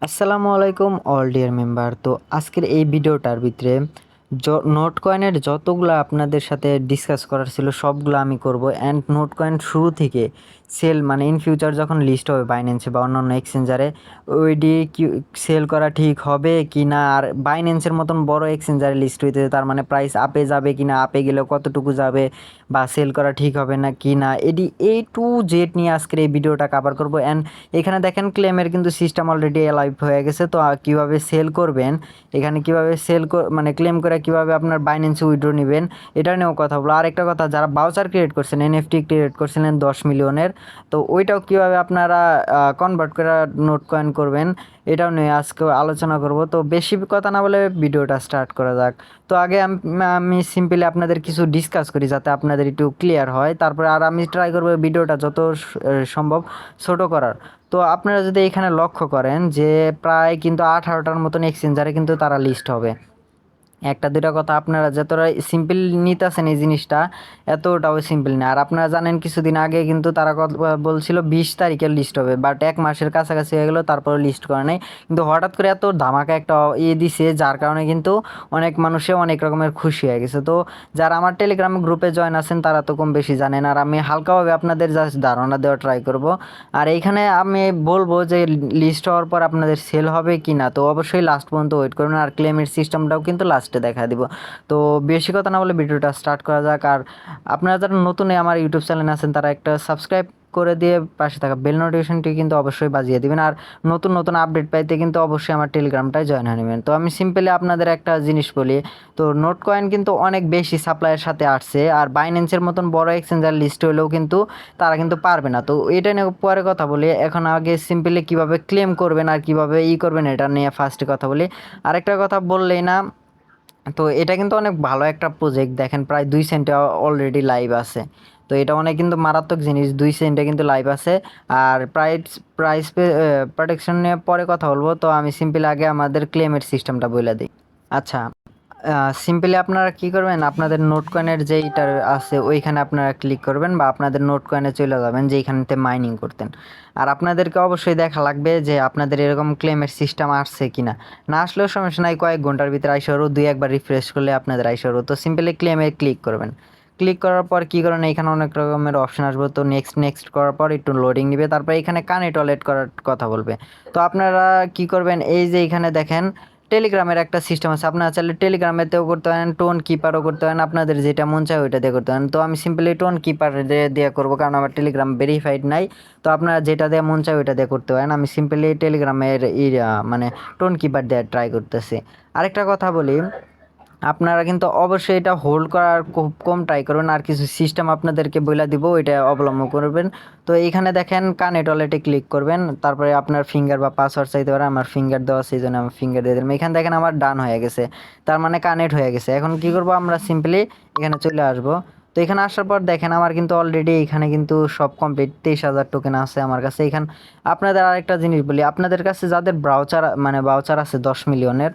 আসসালামু আলাইকুম all deer member. তো আজকের এই ভিডিওটার ভিতরে নোট কয়েনের যতগুলো আপনাদের সাথে ডিসকাস করার ছিল সবগুলো আমি করব। অ্যান্ড নোট কয়েন শুরু থেকে সেল মানে ইন ফিউচার যখন লিস্ট হবে বাইন্যান্সে বা অন্যান্য এক্সচেঞ্জারে ওইডি কি সেল করা ঠিক হবে কি না, আর বাইন্যান্সের মতন বড় এক্সচেঞ্জারে লিস্ট হইতে তার মানে প্রাইস আপে যাবে কি না, আপে গেলেও কতটুকু যাবে বা সেল করা ঠিক হবে না কি না, A to Z নিয়ে আজকের এই ভিডিওটা কভার করব। অ্যান্ড এখানে দেখেন ক্লেমের কিন্তু সিস্টেম অলরেডি লাইভ হয়ে গেছে। তো কিভাবে সেল করবেন, এখানে কিভাবে সেল মানে ক্লেম করে কিভাবে আপনার বাইন্যান্সে উইথড্র নেবেন, এটা নিয়েও কথা বলো। আরেকটা কথা, যারা বাউচার ক্রিয়েট করছেন, এনএফটি ক্রিয়েট করছিলেন 10 মিলিয়নের, তো ওইটাও কিভাবে আপনারা কনভার্ট করে নোট কয়েন করবেন, এটাও নিয়ে আজকে আলোচনা করব। তো বেশি কথা না বলে ভিডিওটা স্টার্ট করা যাক। তো আগে আমি সিম্পলি আপনাদের কিছু ডিসকাস করি যাতে আপনাদের একটু ক্লিয়ার হয়, তারপরে আর আমি ট্রাই করবো ভিডিওটা যত সম্ভব ছোট করার। তো আপনারা যদি এখানে লক্ষ্য করেন যে প্রায় কিন্তু 18টার মতন এক্সচেঞ্জারে কিন্তু তারা লিস্ট হবে। একটা দুটা কথা, আপনারা যতটা সিম্পল নিতেছেন এই জিনিসটা এতটাও সিম্পল না। আর আপনারা জানেন কিছুদিন আগে কিন্তু তারা বলছিল 20 তারিখের লিস্ট হবে, বাট এক মাসের কাছাকাছি হয়ে গেলো তারপরে লিস্ট করে নাই। কিন্তু হঠাৎ করে এত ধামাকা একটা দিছে, যার কারণে কিন্তু অনেক মানুষে অনেক রকমের খুশি হয়ে গেছে। তো যারা আমার টেলিগ্রাম গ্রুপে জয়েন আছেন তারা তো কম বেশি জানেন, আর আমি হালকাভাবে আপনাদের জাস্ট ধারণা দেওয়ার ট্রাই করব। আর এইখানে আমি বলবো যে লিস্ট হওয়ার পর আপনাদের সেল হবে কি না, তো অবশ্যই লাস্ট পর্যন্ত ওয়েট করবেন। আর ক্লেমের সিস্টেমটাও কিন্তু লাস্টে দেখা দিব। তো বেশি কথা না বলে ভিডিওটা স্টার্ট করা যাক। আর আপনারা যারা নতুন আমার ইউটিউব চ্যানেলে আছেন তারা একটা সাবস্ক্রাইব করে দিয়ে পাশে থাকা বেল নোটিফিকেশনটি কিন্তু অবশ্যই বাজিয়ে দিবেন। আর নতুন নতুন আপডেট পাইতে কিন্তু অবশ্যই আমার টেলিগ্রামটায় জয়েন হয়ে নেবেন। তো আমি সিম্পলি আপনাদের একটা জিনিস বলি, তো নোট কয়েন কিন্তু অনেক বেশি সাপ্লাইয়ের সাথে আসছে, আর বাইন্যান্সের মতন বড় এক্সচেঞ্জার লিস্ট হলেও কিন্তু তারা কিন্তু পারবে না। তো এটা নিয়ে পরে কথা বলি, এখন আগে সিম্পলি কিভাবে ক্লেম করবেন আর কিভাবে করবেন এটা নিয়ে ফার্স্টে কথা বলি। আরেকটা কথা বললেই না, তো এটা কিন্তু অনেক ভালো একটা প্রজেক্ট। দেখেন প্রায় 2 সেন্টে অলরেডি লাইভ আছে। তো এটা অনেক কিন্তু মারাত্মক জিনিস, 2 সেন্টে কিন্তু লাইভ আছে। আর প্রাইস প্রাইস প্রোটেকশন নিয়ে পরে কথা বলবো। তো আমি সিম্পলি আগে আমাদের ক্লেমের সিস্টেমটা বলে দিই। আচ্ছা, সিম্পলি আপনারা কি করবেন, আপনাদের নোট কয়েনের যেইটা আছে ওইখানে আপনারা ক্লিক করবেন বা আপনাদের নোট কয়েনে চলে যাবেন যেইখানেতে মাইনিং করতেন। আর আপনাদেরকে অবশ্যই দেখা লাগবে যে আপনাদের এরকম ক্লেমের সিস্টেম আসছে কিনা। না আসলেও সমস্যা নাই, কয়েক ঘন্টার ভিতরে আইসারও 2-1বার রিফ্রেশ করলে আপনাদের আইসারও। তো সিম্পলি ক্লেমে ক্লিক করবেন। ক্লিক করার পর কী করেন, এখানে অনেক রকমের অপশন আসবে। তো নেক্সট নেক্সট করার পর একটু লোডিং নেবে, তারপর এখানে কানেক্ট ওয়ালেট করার কথা বলবে। তো আপনারা কি করবেন, এই যে এখানে দেখেন টেলিগ্রামের একটা সিস্টেম আছে, আপনারা চাইলে টেলিগ্রামেতেও করতে পারেন, টোন কিপারও করতে পারেন, আপনাদের যেটা মন চায় ওইটা দিয়ে করতে পারেন। তো আমি সিম্পলি টোন কিপার দিয়ে করবো, কারণ আমার টেলিগ্রাম ভেরিফাইড নাই। তো আপনারা যেটা দিয়ে মন চায় ওইটা দিয়ে করতে পারেন। আমি সিম্পলি টেলিগ্রামের মানে টোন কিপার দিয়ে ট্রাই করতেছি। আরেকটা কথা বলি, আপনারা কিন্তু অবশ্যই এটা হোল্ড করার খুব কম ট্রাই করবেন। আর কিছু সিস্টেম আপনাদেরকে বলে দিব, ওইটা অবলম্বন করবেন। তো এইখানে দেখেন কানেক্ট ওয়ালেটে ক্লিক করবেন, তারপরে আপনার ফিঙ্গার বা পাসওয়ার্ড চাইতে পারে। আমার ফিঙ্গার দেওয়া, সেই জন্য আমি ফিঙ্গার দিয়ে দিলাম। এখানে দেখেন আমার ডান হয়ে গেছে, তার মানে কানেক্ট হয়ে গেছে। এখন কি করব, আমরা সিম্পলি এখানে চলে আসব। তো এখানে আসার পর দেখেন আমার কিন্তু অলরেডি এখানে কিন্তু সব কমপ্লিট, 23,000 টোকেন আছে আমার কাছে। এখানে আপনাদের আরেকটা জিনিস বলি, আপনাদের কাছে যাদের বাউচার আছে 10 মিলিয়নের,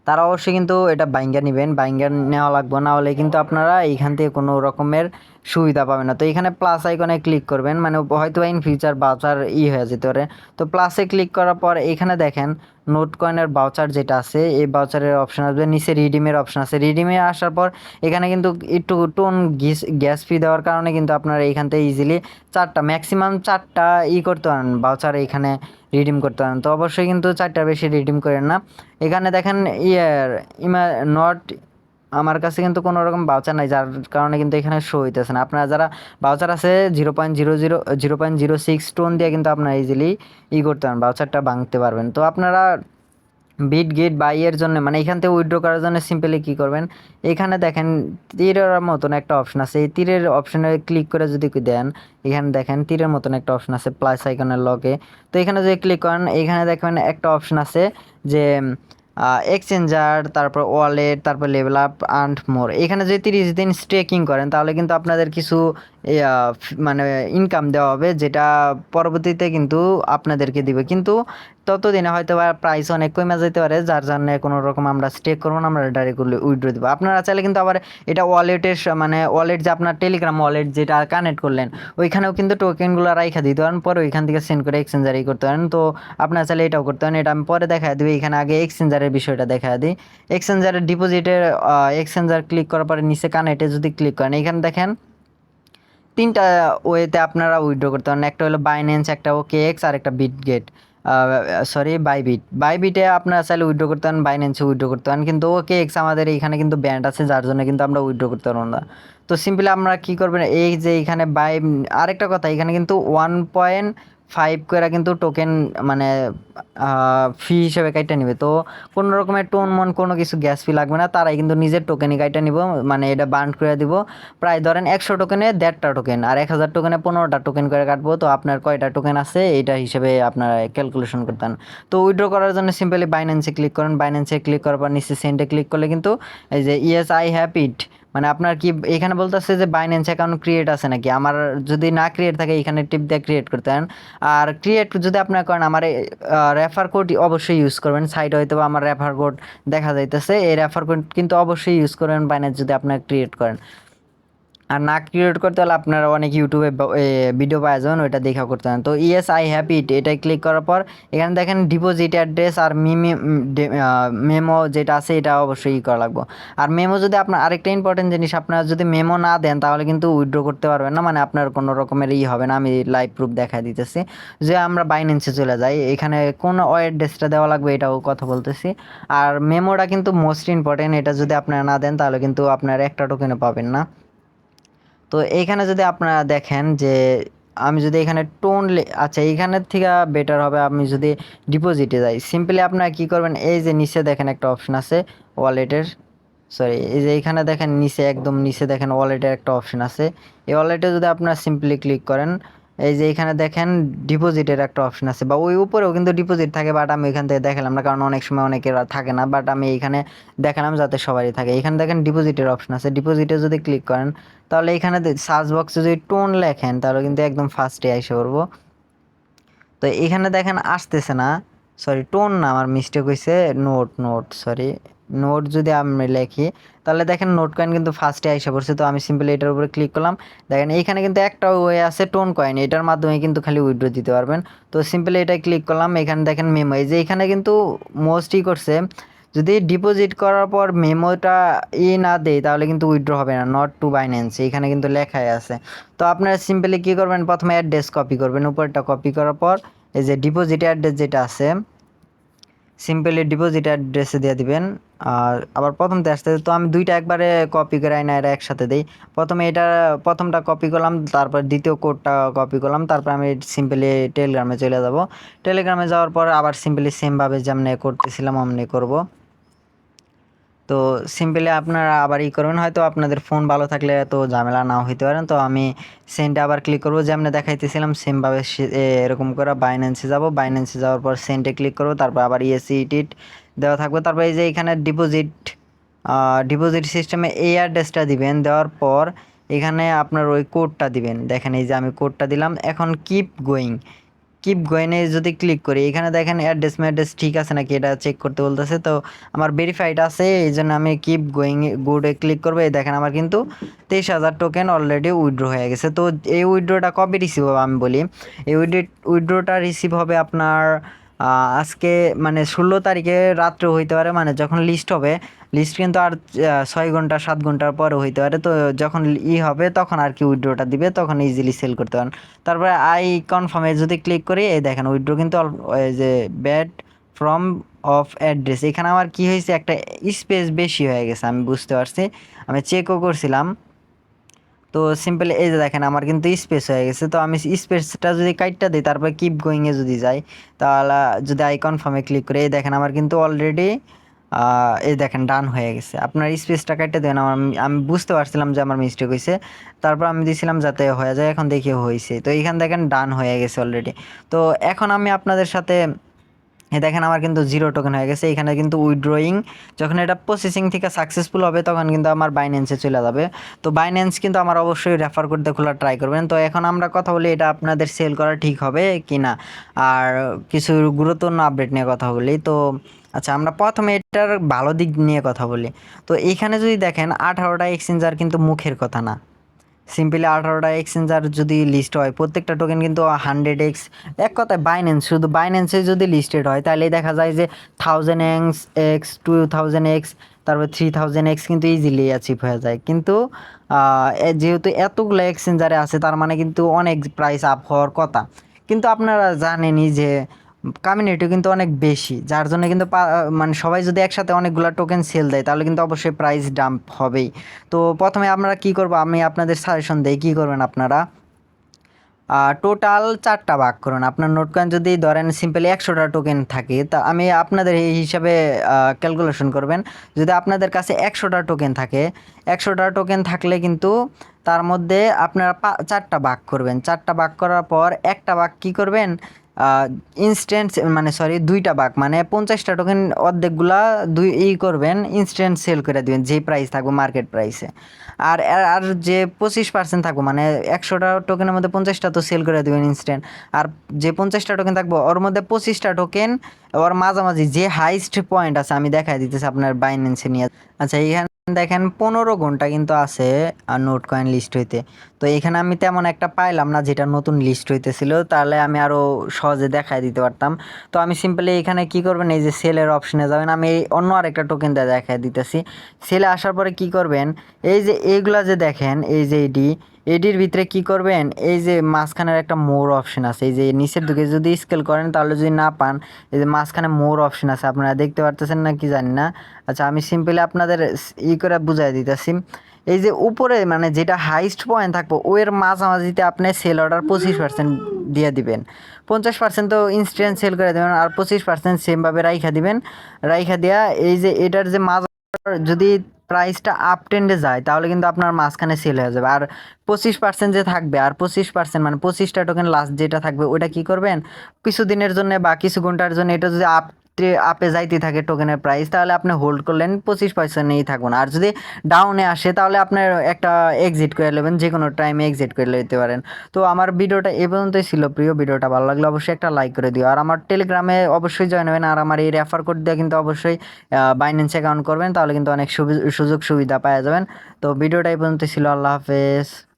তারা অবশ্যই কিন্তু এটা বাইঙ্গার নেবেন। বাইঙ্গার নেওয়া লাগবে, না হলে কিন্তু আপনারা এইখান থেকে কোনো রকমের সুবিধা পাবেন না। তো এখানে প্লাস আইকনে ক্লিক করবেন, মানে হয়তো ইন ফিউচার বাউচার হয়ে যেতে পারে। তো প্লাসে ক্লিক করার পর এখানে দেখেন নোট কয়েনের বাউচার যেটা আছে, এই বাউচারের অপশন আসবে, নিচে রিডিমের অপশন আছে। রিডিমে আসার পর এখানে কিন্তু একটু টোন গ্যাস ফি দেওয়ার কারণে কিন্তু আপনারা এইখান থেকে ইজিলি ম্যাক্সিমাম 4টা করতে পারেন বাউচার এখানে রিডিম করতে পারেন। তো অবশ্যই কিন্তু 4টার বেশি রিডিম করেন না। এখানে দেখেন ইমা নট, আমার কাছে কিন্তু কোনো রকম বাউচার নাই, যার কারণে কিন্তু এখানে শো হইতেছে না। আপনারা যারা বাউচার আছে 0.06 টোন দিয়ে কিন্তু আপনারা ইজিলি করতে পারেন, বাউচারটা ভাঙতে পারবেন। তো আপনারা বিট গেট বাইয়ের জন্য, মানে এখান থেকে উইথড্র করার জন্য সিম্পলি কী করবেন, এখানে দেখেন তীরের মতন একটা অপশন আছে। এই তীরের অপশনে ক্লিক করে যদি দেন, এখানে দেখেন তীরের মতন একটা অপশন আছে প্লাস আইকনের লগে। তো এখানে যদি ক্লিক করেন, এখানে দেখবেন একটা অপশন আছে যে এক্সচেঞ্জার, তারপর ওয়ালেট, তারপর লেভেল আপ অ্যান্ড মোর। এখানে যদি 30 দিন স্টেকিং করেন তাহলে কিন্তু আপনাদের কিছু মানে ইনকাম দেওয়া হবে, যেটা পরবর্তীতে কিন্তু আপনাদেরকে দিবে। কিন্তু ততদিনে হয়তো বা প্রাইস অনেক কমে যেতে পারে, যার জন্য কোনো রকম আমরা স্টেক করবো না, আমরা ডাইরেক্ট উইথড্র দিব। আপনারা চাইলে কিন্তু আবার এটা ওয়ালেটের মানে ওয়ালেট যে আপনার টেলিগ্রাম ওয়ালেট যেটা কানেক্ট করলেন ওইখানেও কিন্তু টোকেনগুলো রাইখা দিতে পারেন, পরে ওইখান থেকে সেন্ড করে এক্সচেঞ্জারই করতে পারেন। তো আপনারা চাইলে এটাও করতে পারেন, এটা আমি পরে দেখা দিই। এখানে আগে এক্সচেঞ্জারের বিষয়টা দেখা দিই। এক্সচেঞ্জারের ডিপোজিটের এক্সচেঞ্জার ক্লিক করার পরে নিচে কানেক্টে যদি ক্লিক করেন, এখানে দেখেন 3টা ওয়েতে আপনারা উইথড্র করতে পারেন। একটা হলো বাইন্যান্স, একটা OKX, আর একটা বিটগেট, সরি বাইবিট। বাইবিটে আপনারা চাইলে উইথড্র করতে পারেন, বাইন্যান্সে উইথড্র করতে পারেন, কিন্তু OKX আমাদের এইখানে কিন্তু ব্যান্ড আছে, যার জন্য কিন্তু আমরা উইথড্র করতে পারবো না। তো সিম্পলি আমরা কি করবেন, এই যে এইখানে আরেকটা কথা, এখানে কিন্তু 1.5 করে কিন্তু টোকেন মানে ফি হিসেবে কাইটা নিবে। তো কোনো রকমের কোনো কিছু গ্যাস ফি লাগবে না, তারাই কিন্তু নিজের টোকেনই কাইটা নিব, মানে এটা বান্ড করে দিব। প্রায় ধরেন 100 টোকেনে 1.5টা টোকেন, আর 1000 টোকেনে 15টা টোকেন করে কাটবো। তো আপনার কয়টা টোকেন আছে এইটা হিসেবে আপনারা ক্যালকুলেশন করতেন। তো উইথড্র করার জন্য সিম্পলি বাইন্যান্সে ক্লিক করেন, বাইন্যান্সে ক্লিক করার পর নিচে সেন্ডে ক্লিক করলে কিন্তু এই যে ইয়েস আই হ্যাভ ইট, মানে আপনার কি এখানে বলতেছে যে বাইন্যান্স অ্যাকাউন্ট ক্রিয়েট আছে নাকি। আমার যদি না ক্রিয়েট থাকে এখানে টিপ দিয়ে ক্রিয়েট করতে পারেন। আর ক্রিয়েট যদি আপনার করেন, আমার রেফার কোড অবশ্যই ইউজ করবেন। সাইড হয়তো আমার রেফার কোড দেখা যাইতেছে, এই রেফার কোড কিন্তু অবশ্যই ইউজ করবেন বাইন্যান্স যদি আপনার ক্রিয়েট করেন। আর না ক্রিয়েট করতে হলে আপনারা অনেক ইউটিউবে ভিডিও পাওয়া যাবেন, ওইটা দেখা করতে পারেন। তো ইয়েস আই হ্যাভ ইট এটাই ক্লিক করার পর এখানে দেখেন ডিপোজিট অ্যাড্রেস আর মেমো যেটা আছে এটা অবশ্যই করা লাগবে। আর মেমো যদি আপনার আরেকটা ইম্পর্টেন্ট জিনিস, আপনারা যদি মেমো না দেন তাহলে কিন্তু উইথড্র করতে পারবেন না, মানে আপনার কোনো রকমের হবে না। আমি লাইভ প্রুফ দেখা দিতেছি। যে আমরা বাইন্যান্সে চলে যাই, এখানে কোন অ্যাড্রেসটা দেওয়া লাগবে এটাও কথা বলতেছি। আর মেমোটা কিন্তু মোস্ট ইম্পর্টেন্ট, এটা যদি আপনারা না দেন তাহলে কিন্তু আপনার একটা টোকেনও পাবেন না। তো এইখানে যদি আপনারা দেখেন যে আমি যদি এখানে আচ্ছা এইখানের থেকে বেটার হবে আমি যদি ডিপোজিটে যাই। সিম্পলি আপনারা কি করবেন, এই যে নিচে দেখেন একটা অপশন আছে ওয়ালেটের, সরি এই যে এইখানে দেখেন নিচে একদম নিচে দেখেন ওয়ালেটের একটা অপশন আছে। এই ওয়ালেটে যদি আপনারা সিম্পলি ক্লিক করেন, এই যে এখানে দেখেন ডিপোজিটের একটা অপশন আছে, বা ওই উপরেও কিন্তু ডিপোজিট থাকে, বাট আমি এখান থেকে দেখালাম না কারণ অনেক সময় অনেকের থাকে না, বাট আমি এইখানে দেখালাম যাতে সবারই থাকে। এখানে দেখেন ডিপোজিটের অপশন আছে, ডিপোজিটে যদি ক্লিক করেন তাহলে এখানে সার্চ বক্সে যদি টোন লেখেন তাহলে কিন্তু একদম ফার্স্টে এসে পড়বো। তো এখানে দেখেন আসতেছে না, সরি টোন না, আমার মিস্টেক হয়েছে, সরি নোট যদি আমি লিখি তাহলে দেখেন নোট কয়েন কিন্তু ফার্স্টে এসে পড়ছে। তো আমি সিম্পলি এটার উপরে ক্লিক করলাম, দেখেন এইখানে কিন্তু একটা ওয়ে আছে টোন কয়েন, এটার মাধ্যমে কিন্তু খালি উইথড্র দিতে পারবেন। তো সিম্পলি এটা ক্লিক করলাম, এখানে দেখেন মেমো, এই যে এখানে কিন্তু মোস্টই করছে যদি ডিপোজিট করার পর মেমোটা না দেয় তাহলে কিন্তু উইথড্র হবে না, নট টু বাইন্যান্স এখানে কিন্তু লেখাই আছে। তো আপনারা সিম্পলি কী করবেন, প্রথমে অ্যাড্রেস কপি করবেন, উপরটা কপি করার পর এই যে ডিপোজিট অ্যাড্রেস যেটা আছে সিম্পলি ডিপোজিট অ্যাড্রেসে দিয়ে দিবেন। আর আবার প্রথমতে আসতে, তো আমি দুইটা একবারে কপি করে না এরা একসাথে দিই। প্রথমে এটা প্রথমটা কপি করলাম, তারপর দ্বিতীয় কোডটা কপি করলাম, তারপর আমি সিম্পলি টেলিগ্রামে চলে যাব। টেলিগ্রামে যাওয়ার পর আবার সিম্পলি সেমভাবে যেমনি করতেছিলাম অমনি করব। তো সিম্পলি আপনারা আবার করবেন, হয়তো আপনাদের ফোন ভালো থাকলে তো ঝামেলা নাও হইতে পারেন। তো আমি সেন্টে আবার ক্লিক করবো, যেমন দেখাইতেছিলাম সেমভাবে এরকম করে বাইন্যান্সে যাব, বাইন্যান্সে যাওয়ার পর সেন্টে ক্লিক করবো, তারপর আবার ইটিট দেওয়া থাকবে। তারপর এই যে এখানে ডিপোজিট সিস্টেমে এই অ্যাড্রেসটা দিবেন, দেওয়ার পর এখানে আপনার ওই কোডটা দিবেন। দেখেন এই যে আমি কোডটা দিলাম, এখন কিপ গোয়িংয়ে যদি ক্লিক করি এখানে দেখেন অ্যাড্রেস ঠিক আছে নাকি এটা চেক করতে বলতেছে। তো আমার ভেরিফাইড আছে, এই জন্য আমি কিপ গোয়িং গুডে ক্লিক করবো। এই দেখেন আমার কিন্তু 23,000 টোকেন অলরেডি উইথড্র হয়ে গেছে। তো এই উইথড্রটা কবে রিসিভ হবে আমি বলি, এই উইথড্রটা রিসিভ হবে আপনার আজকে মানে 16 তারিখে রাত্রে হইতে পারে, মানে যখন লিস্ট হবে, লিস্ট কিন্তু আর 6 ঘন্টা 7 ঘন্টার পরে হইতে পারে। তো যখন হবে তখন আর কি উইথড্রটা দিবে, তখন ইজিলি সেল করতে পারেন। তারপরে আই কনফার্মে যদি ক্লিক করি, এই দেখেন উইথড্র কিন্তু এই যে ব্যাড ফ্রম অফ অ্যাড্রেস, এখানে আমার কি হয়েছে একটা স্পেস বেশি হয়ে গেছে, আমি বুঝতে পারছি, আমি চেকও করছিলাম। তো সিম্পলি এই যে দেখেন আমার কিন্তু স্পেস হয়ে গেছে। তো আমি স্পেসটা যদি কাইটটা দিই, তারপরে কিপ গোয়িংয়ে যদি যাই, তাহলে যদি আই কনফার্মে ক্লিক করি, এই দেখেন আমার কিন্তু অলরেডি এই দেখেন ডান হয়ে গেছে। আপনার স্পেসটা কাটতে দেন, আমি বুঝতে পারছিলাম যে আমার মিস্টেক হয়েছে, তারপর আমি দিয়েছিলাম যাতে হয়ে যায়, এখন দেখি হয়েছে। তো এইখান দেখেন ডান হয়ে গেছে অলরেডি। তো এখন আমি আপনাদের সাথে দেখেন আমার কিন্তু 0 টোকেন হয়ে গেছে। এখানে কিন্তু উইথড্রয়িং, যখন এটা প্রসেসিং থেকে সাকসেসফুল হবে তখন কিন্তু আমার বাইন্যান্সে চলে যাবে। তো বাইন্যান্স কিন্তু আমার অবশ্যই রেফার করতে খোলা ট্রাই করবেন। তো এখন আমরা কথা বলি এটা আপনাদের সেল করা ঠিক হবে কি না, আর কিছু গুরুত্বপূর্ণ আপডেট নিয়ে কথা বলি। তো আচ্ছা, আমরা প্রথমে এটার ভালো দিক নিয়ে কথা বলি। তো এইখানে যদি দেখেন 18টা এক্সচেঞ্জার কিন্তু মুখের কথা না। সিম্পলি 18টা এক্সচেঞ্জার যদি লিস্ট হয়, প্রত্যেকটা টোকেন কিন্তু 100x, এক কথায় বাইন্যান্স, শুধু বাইন্যান্সে যদি লিস্টেড হয় তাহলে দেখা যায় যে 1000x, 2000x, তারপর 3000x কিন্তু ইজিলি অ্যাচিভ হয়ে যায়। কিন্তু যেহেতু এতগুলো এক্সচেঞ্জারে আছে তার মানে কিন্তু অনেক প্রাইস আপ হওয়ার কথা। কিন্তু আপনারা জানেনই যে কমিউনিটি কিন্তু অনেক বেশি, যার জন্য কিন্তু মানে সবাই যদি একসাথে অনেকগুলো টোকেন সেল দেয় তাহলে কিন্তু অবশ্যই প্রাইস ডাম্প হবেই। তো প্রথমে আমরা কি করব, আমি আপনাদের সাজেশন দেই কী করবেন আপনারা। টোটাল 4টা ভাগ করুন। আপনার নোট কয়েন যদি ধরেন সিম্পলি 100টা টোকেন থাকে, তা আমি আপনাদের এই হিসাবে ক্যালকুলেশন করবেন। যদি আপনাদের কাছে 100টা টোকেন থাকে, 100টা টোকেন থাকলে কিন্তু তার মধ্যে আপনারা 4টা ভাগ করবেন। 4টা ভাগ করার পর একটা ভাগ কী করবেন, ইনস্ট্যান্ট, মানে সরি 2টা ভাগ, মানে 50টা টোকেন অর্ধেকগুলা করবেন, ইনস্ট্যান্ট সেল করে দিবেন যে প্রাইস থাকবে মার্কেট প্রাইসে। আর আর যে 25% থাকবো, মানে 100টা টোকেনের মধ্যে 50টা তো সেল করে দেবেন ইনস্ট্যান্ট। আর যে 50টা টোকেন থাকবো ওর মধ্যে 25টা টোকেন ওর মাঝামাঝি যে হাইস্ট পয়েন্ট আছে আমি দেখাই দিতেছি আপনার বাইন্যান্সে নিয়ে। আচ্ছা, এখানে দেখেন 15 ঘন্টা কিন্তু আছে নোট কয়েন লিস্ট হইতে। তো এখানে আমি তেমন একটা পাইলাম না যেটা নতুন লিস্ট হইতেছিল, তাহলে আমি আরও সহজে দেখাই দিতে পারতাম। তো আমি সিম্পলি এখানে কি করবেন, এই যে সেলের অপশনে যাবেন, আমি অন্য আরেকটা টোকেন দিয়ে দেখাই দিতেছি। সেলে আসার পরে কি করবেন, এই যে এইগুলা যে দেখেন, এই যে এডির ভিতরে কি করবেন, এই যে মাঝখানের একটা মোর অপশন আছে, এই যে নিচের দিকে যদি স্কেল করেন তাহলে যদি না পান, এই যে মাঝখানে মোর অপশন আছে, আপনারা দেখতে পারতেছেন না কি জানি না। আচ্ছা, আমি সিম্পলি আপনাদের করে বুঝাই দিতেছি। এই যে উপরে মানে যেটা হাইস্ট পয়েন্ট থাকবো ওর মাঝামাঝিতে আপনি সেল অর্ডার 25% দিয়ে দিবেন। 50% তো ইনস্ট্যান্ট সেল করে দেবেন, আর 25% সেমভাবে রাইখা দিবেন। রাইখা দেওয়া এই যে এটার যে মাঝ, যদি প্রাইসটা আপ ট্রেন্ডে যায় তাহলে কিন্তু আপনার মাঝখানে সেল হয়ে যাবে। আর 25% যে থাকবে, আর 25% মানে 25টা টোকেন লাস্ট যেটা থাকবে ওটা কি করবেন, কিছুদিনের জন্য বা কিছু ঘন্টার জন্য এটা যদি আপে যাইতে থাকে টোকেনের প্রাইস, তাহলে আপনি হোল্ড করলেন, 25%ই থাকবেন। আর যদি ডাউনে আসে তাহলে আপনার একটা এক্সিট করে নেবেন, যে কোনো টাইমে এক্সিট করে নিতে পারেন। তো আমার ভিডিওটা এ পর্যন্তই ছিল। প্রিয়, ভিডিওটা ভালো লাগলে অবশ্যই একটা লাইক করে দিও, আর আমার টেলিগ্রামে অবশ্যই জয়েন হবেন, আর আমার এই রেফার কোড দিয়ে কিন্তু অবশ্যই বাইন্যান্স অ্যাকাউন্ট করবেন, তাহলে কিন্তু অনেক সুযোগ সুবিধা পাওয়া যাবেন। তো ভিডিওটা এই পর্যন্ত ছিল। আল্লাহ হাফেজ।